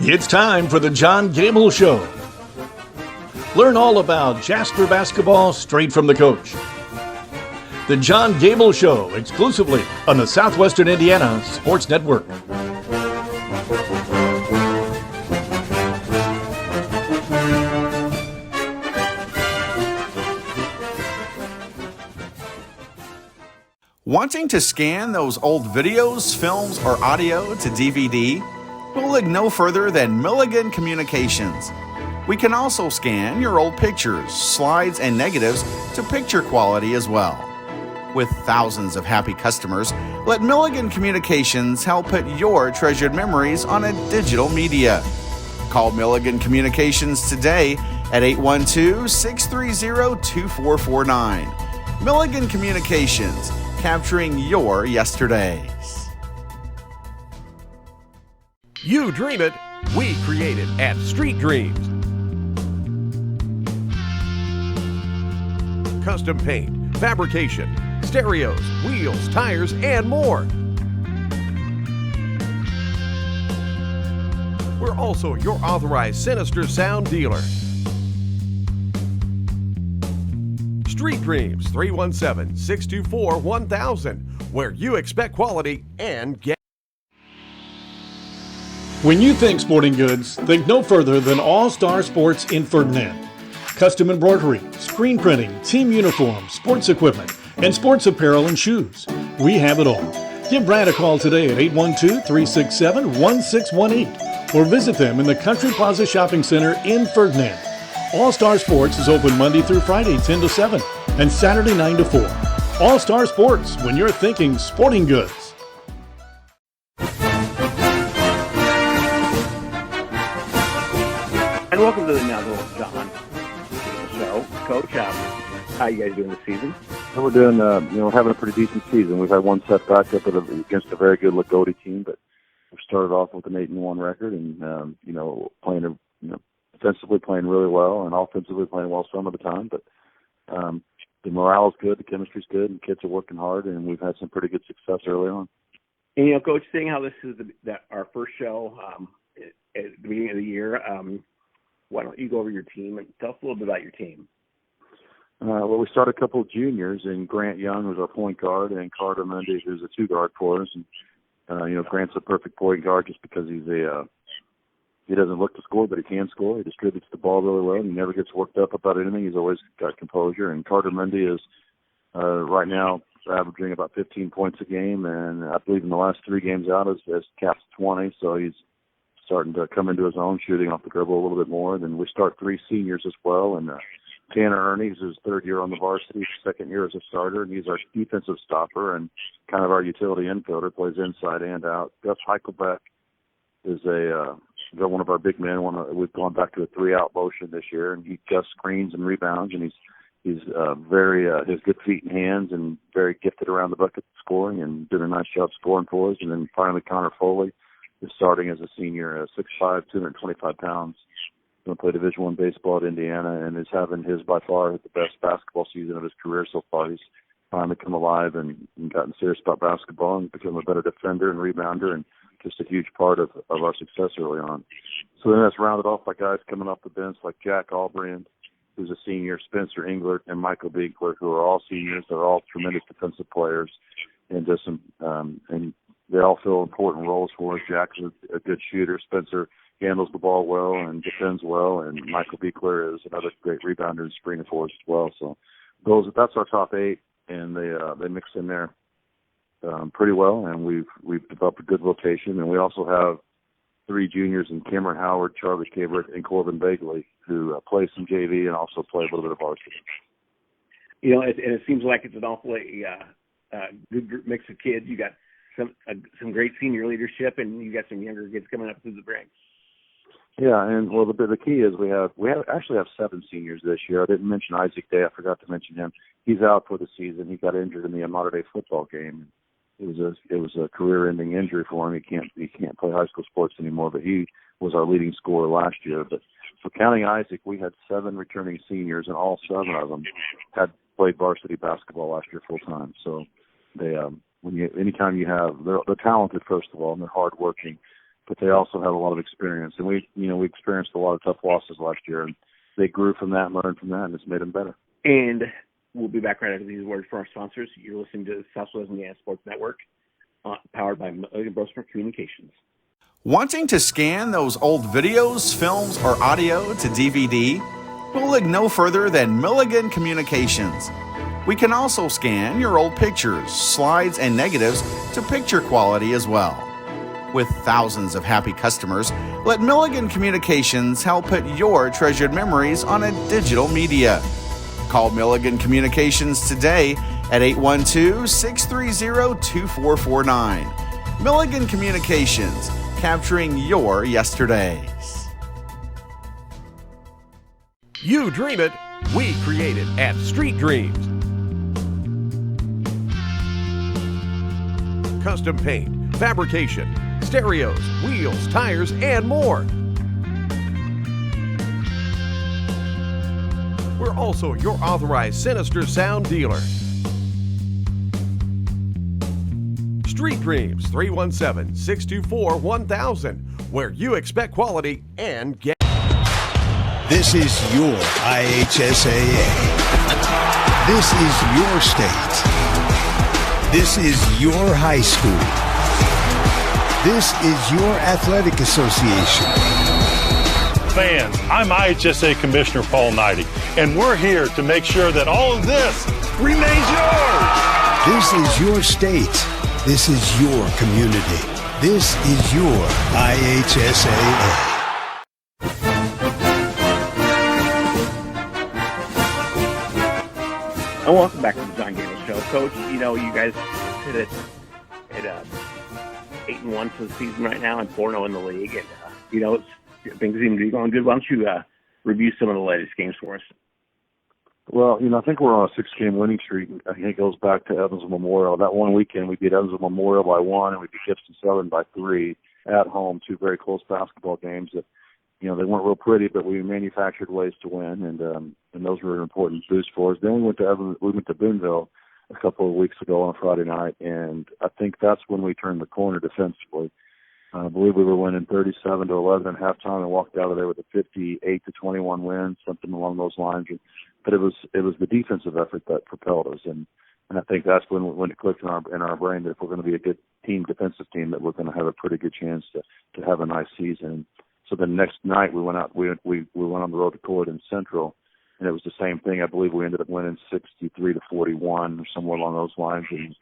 It's time for the John Goebel Show. Learn all about Jasper basketball straight from the coach. The John Goebel Show, exclusively on the Southwestern Indiana Sports Network. Wanting to scan those old videos, films, or audio to DVD? We'll look no further than Milligan Communications. We can also scan your old pictures, slides, and negatives to picture quality as well. With thousands of happy customers, let Milligan Communications help put your treasured memories on a digital media. Call Milligan Communications today at 812-630-2449. Milligan Communications, capturing your yesterdays. You dream it, we create it at Street Dreams. Custom paint, fabrication, stereos, wheels, tires, and more. We're also your authorized Sinister Sound dealer. Street Dreams, 317-624-1000, where you expect quality and get. When you think sporting goods, think no further than All Star Sports in Ferdinand. Custom embroidery, screen printing, team uniforms, sports equipment, and sports apparel and shoes. We have it all. Give Brad a call today at 812-367-1618 or visit them in the Country Plaza Shopping Center in Ferdinand. All Star Sports is open Monday through Friday 10 to 7 and Saturday 9 to 4. All Star Sports, when you're thinking sporting goods. And welcome to the Now John Show. Coach, how you guys doing this season? And we're doing, having a pretty decent season. We've had one setback up against a very good Lagodi team, but we've started off with an 8-1 record, and playing, defensively playing really well, and offensively playing well some of the time. But the morale is good, the chemistry's good, and kids are working hard, and we've had some pretty good success early on. And Coach, seeing how this is our first show at the beginning of the year. Why don't you go over your team and tell us a little bit about your team? We started a couple of juniors, and Grant Young, who's our point guard, and Carter Mundy, who's a two-guard for us. And, Grant's a perfect point guard just because he doesn't look to score, but he can score. He distributes the ball really well. He never gets worked up about anything. He's always got composure. And Carter Mundy is right now averaging about 15 points a game, and I believe in the last 3 games out has capped 20, so he's starting to come into his own, shooting off the dribble a little bit more. Then we start 3 seniors as well, and Tanner Ernie is his 3rd year on the varsity, 2nd year as a starter, and he's our defensive stopper and kind of our utility infielder, plays inside and out. Gus Heichelbeck is one of our big men. We've gone back to a 3-out motion this year, and Gus screens and rebounds, and he's very his good feet and hands, and very gifted around the bucket scoring, and did a nice job scoring for us. And then finally Connor Foley is starting as a senior, 6'5", 225 pounds. Going to play Division I baseball at Indiana, and is having by far the best basketball season of his career so far. He's finally come alive and gotten serious about basketball and become a better defender and rebounder, and just a huge part of our success early on. So then that's rounded off by guys coming off the bench like Jack Albrand, who's a senior, Spencer Englert, and Michael Biegler, who are all seniors. They're all tremendous defensive players, and just and they all fill important roles for us. Jack's a good shooter. Spencer handles the ball well and defends well, and Michael Biegler is another great rebounder and screener for us as well. So that's our top 8, and they mix in there pretty well, and we've developed a good rotation. And we also have 3 juniors in Cameron Howard, Charlie Cabert, and Corbin Bagley, who play some JV and also play a little bit of varsity. It seems like it's an awfully good mix of kids. You got some great senior leadership, and you got some younger kids coming up through the ranks. Yeah, and the key is we actually have 7 seniors this year. I didn't mention Isaac Day. I forgot to mention him. He's out for the season. He got injured in the Mater Dei football game. It was a career-ending injury for him. He can't play high school sports anymore. But he was our leading scorer last year. But so counting Isaac, we had 7 returning seniors, and all 7 of them had played varsity basketball last year full time. So they anytime you have they're talented first of all, and they're hardworking. but they also have a lot of experience. And we experienced a lot of tough losses last year, and they grew from that and learned from that, and it's made them better. And we'll be back right after these words from our sponsors. You're listening to the Southwest Indiana Sports Network, powered by Milligan Brosmer Communications. Wanting to scan those old videos, films, or audio to DVD? We'll look no further than Milligan Communications. We can also scan your old pictures, slides, and negatives to picture quality as well. With thousands of happy customers, let Milligan Communications help put your treasured memories on a digital media. Call Milligan Communications today at 812-630-2449. Milligan Communications, capturing your yesterdays. You dream it, we create it at Street Dreams. Custom paint, fabrication, stereos, wheels, tires, and more. We're also your authorized Sinister Sound dealer. Street Dreams, 317-624-1000, where you expect quality and get. This is your IHSAA. This is your state. This is your high school. This is your athletic association. Fans, I'm IHSA Commissioner Paul Knighty, and we're here to make sure that all of this remains yours. This is your state. This is your community. This is your IHSAA. And welcome back to the John Goebel Show. Coach, you guys sit at 8-1 for the season right now and 4-0 in the league. And, things seem to be going good. Why don't you review some of the latest games for us? Well, I think we're on a 6-game winning streak. I think it goes back to Evansville Memorial. That one weekend, we beat Evansville Memorial by 1, and we beat Gibson Southern by 3 at home. 2 very close basketball games that, they weren't real pretty, but we manufactured ways to win, and those were an important boost for us. Then we went to Boonville a couple of weeks ago on a Friday night, and I think that's when we turned the corner defensively. I believe we were winning 37-11 at halftime and walked out of there with a 58-21 win, something along those lines. But it was the defensive effort that propelled us, and I think that's when it clicked in our brain that if we're going to be a good team, defensive team, that we're going to have a pretty good chance to have a nice season. So the next night we went out, we went on the road to Corydon Central, and it was the same thing. I believe we ended up winning 63-41 or somewhere along those lines. And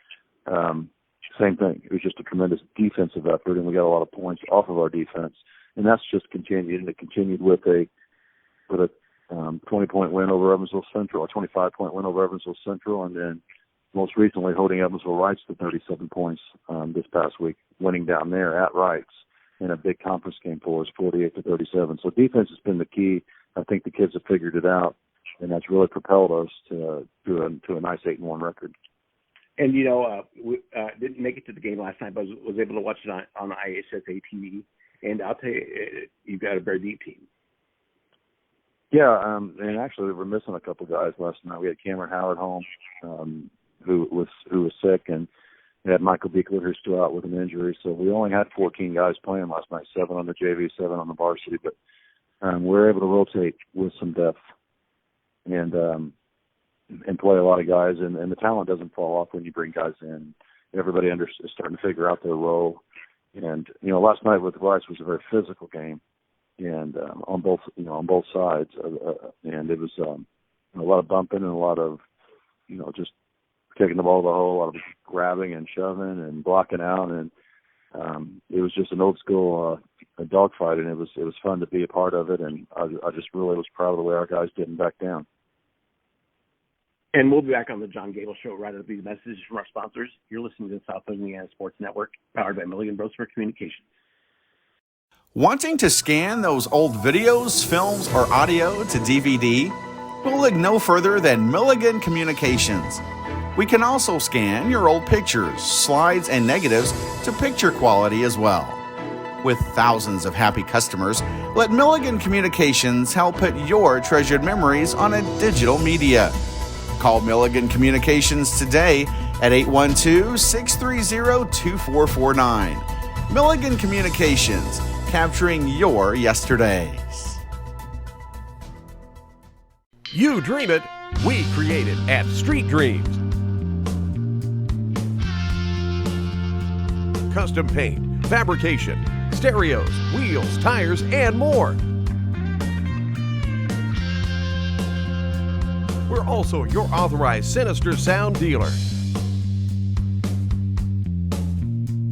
same thing. It was just a tremendous defensive effort, and we got a lot of points off of our defense. And that's just continued, and it continued with a 20-point win over Evansville Central, a 25-point win over Evansville Central, and then most recently holding Evansville Wrights to 37 points this past week, winning down there at Wrights in a big conference game for us, 48-37. So defense has been the key. I think the kids have figured it out, and that's really propelled us to a nice 8-1 record. And we didn't make it to the game last night, but was able to watch it on IHSA TV. And I'll tell you, you've got a very deep team. Yeah, and actually we were missing a couple guys last night. We had Cameron Howard home, who was sick, and we had Michael Beekler, who's still out with an injury. So we only had 14 guys playing last night, 7 on the JV, 7 on the varsity. But we were able to rotate with some depth and play a lot of guys. And the talent doesn't fall off when you bring guys in. Everybody is starting to figure out their role. And last night with the Rice was a very physical game, and on both sides, and it was a lot of bumping and a lot of just taking the ball to the hole, a lot of grabbing and shoving and blocking out, and it was just an old school dogfight, and it was fun to be a part of it, and I just really was proud of the way our guys didn't back down. And we'll be back on the John Goebel Show right after these messages from our sponsors. You're listening to the South Indiana Sports Network, powered by Milligan Brosmer Communications. Wanting to scan those old videos, films, or audio to DVD? We'll look no further than Milligan Communications. We can also scan your old pictures, slides, and negatives to picture quality as well. With thousands of happy customers, let Milligan Communications help put your treasured memories on a digital media. Call Milligan Communications today at 812-630-2449. Milligan Communications, capturing your yesterdays. You dream it, we create it at Street Dreams. Custom paint, fabrication, stereos, wheels, tires, and more. We're also your authorized Sinister Sound dealer.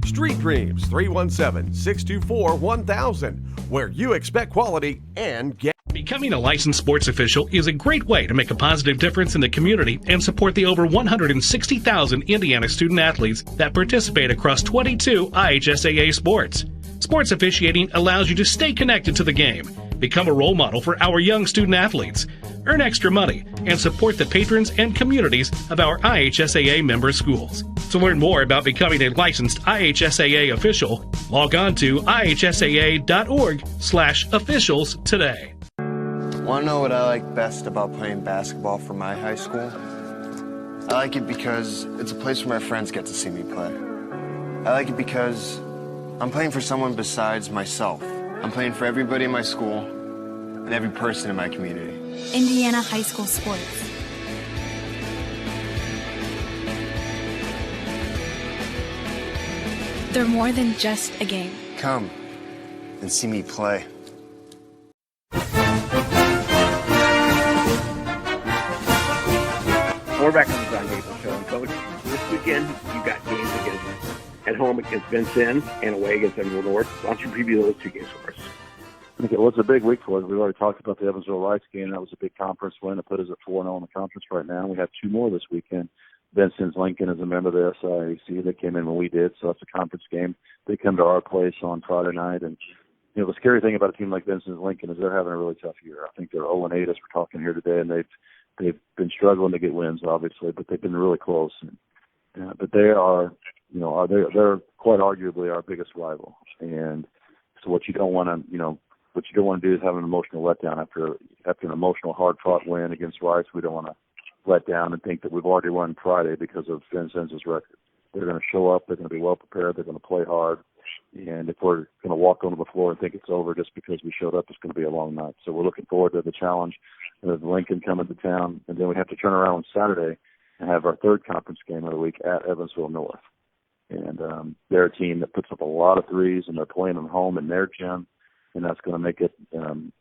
Street Dreams, 317-624-1000, where you expect quality and get. Becoming a licensed sports official is a great way to make a positive difference in the community and support the over 160,000 Indiana student athletes that participate across 22 IHSAA sports. Sports officiating allows you to stay connected to the game, become a role model for our young student athletes, earn extra money, and support the patrons and communities of our IHSAA member schools. To learn more about becoming a licensed IHSAA official, log on to ihsaa.org/officials today. Want to know what I like best about playing basketball for my high school? I like it because it's a place where my friends get to see me play. I like it because I'm playing for someone besides myself. I'm playing for everybody in my school and every person in my community. Indiana high school sports. They're more than just a game. Come and see me play. We're back on the John Goebel Show. And Coach, this weekend you got games at home against Vincennes and away against Evansville North. Why don't you preview those two games for us? Okay, well, it's a big week for us. We've already talked about the Evansville Rights game. That was a big conference win. It put us at 4-0 in the conference right now. We have two more this weekend. Vincennes Lincoln is a member of the SIAC. They came in when we did, so that's a conference game. They come to our place on Friday night. And, you know, the scary thing about a team like Vincennes Lincoln is they're having a really tough year. I think they're 0-8 as we're talking here today, and they've been struggling to get wins, obviously, but they've been really close. But they are, you know, they're quite arguably our biggest rival. And so what you don't want to do is have an emotional letdown after an emotional, hard-fought win against Rice. We don't want to let down and think that we've already won Friday because of Vincennes' record. They're going to show up. They're going to be well prepared. They're going to play hard. And if we're going to walk onto the floor and think it's over just because we showed up, it's going to be a long night. So we're looking forward to the challenge. There's Lincoln coming to town, and then we have to turn around on Saturday and have our third conference game of the week at Evansville North. And they're a team that puts up a lot of threes, and they're playing them home in their gym, and that's going to make it an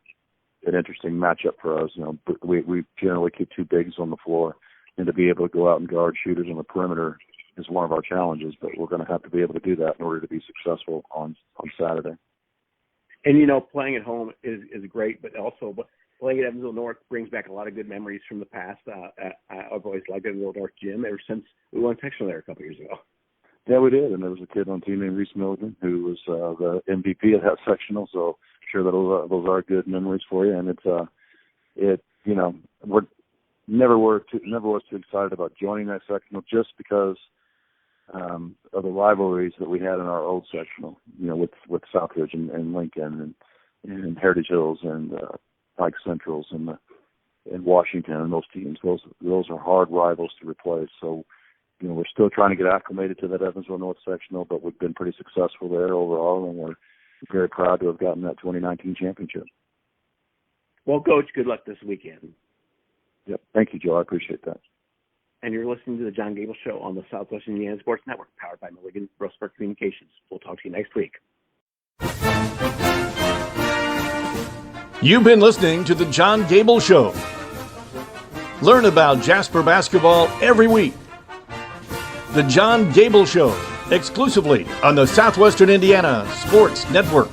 interesting matchup for us. You know, we generally keep two bigs on the floor, and to be able to go out and guard shooters on the perimeter is one of our challenges, but we're going to have to be able to do that in order to be successful on Saturday. And, you know, playing at home is great, but also playing at Evansville North brings back a lot of good memories from the past. I've always liked Evansville North gym ever since we won sectional there a couple years ago. Yeah, we did, and there was a kid on the team named Reese Milligan who was the MVP of that sectional, so I'm sure that those are good memories for you. And we're never was too excited about joining that sectional just because of the rivalries that we had in our old sectional, you know, with Southridge and Lincoln and Heritage Hills and Pike Centrals and Washington and those teams. Those are hard rivals to replace. So, you know, we're still trying to get acclimated to that Evansville North sectional, but we've been pretty successful there overall, and we're very proud to have gotten that 2019 championship. Well, Coach, good luck this weekend. Yep. Thank you, Joe. I appreciate that. And you're listening to the John Goebel Show on the Southwest Indiana Sports Network, powered by Milligan Grossberg Communications. We'll talk to you next week. You've been listening to the John Goebel Show. Learn about Jasper basketball every week. The John Goebel Show, exclusively on the Southwestern Indiana Sports Network.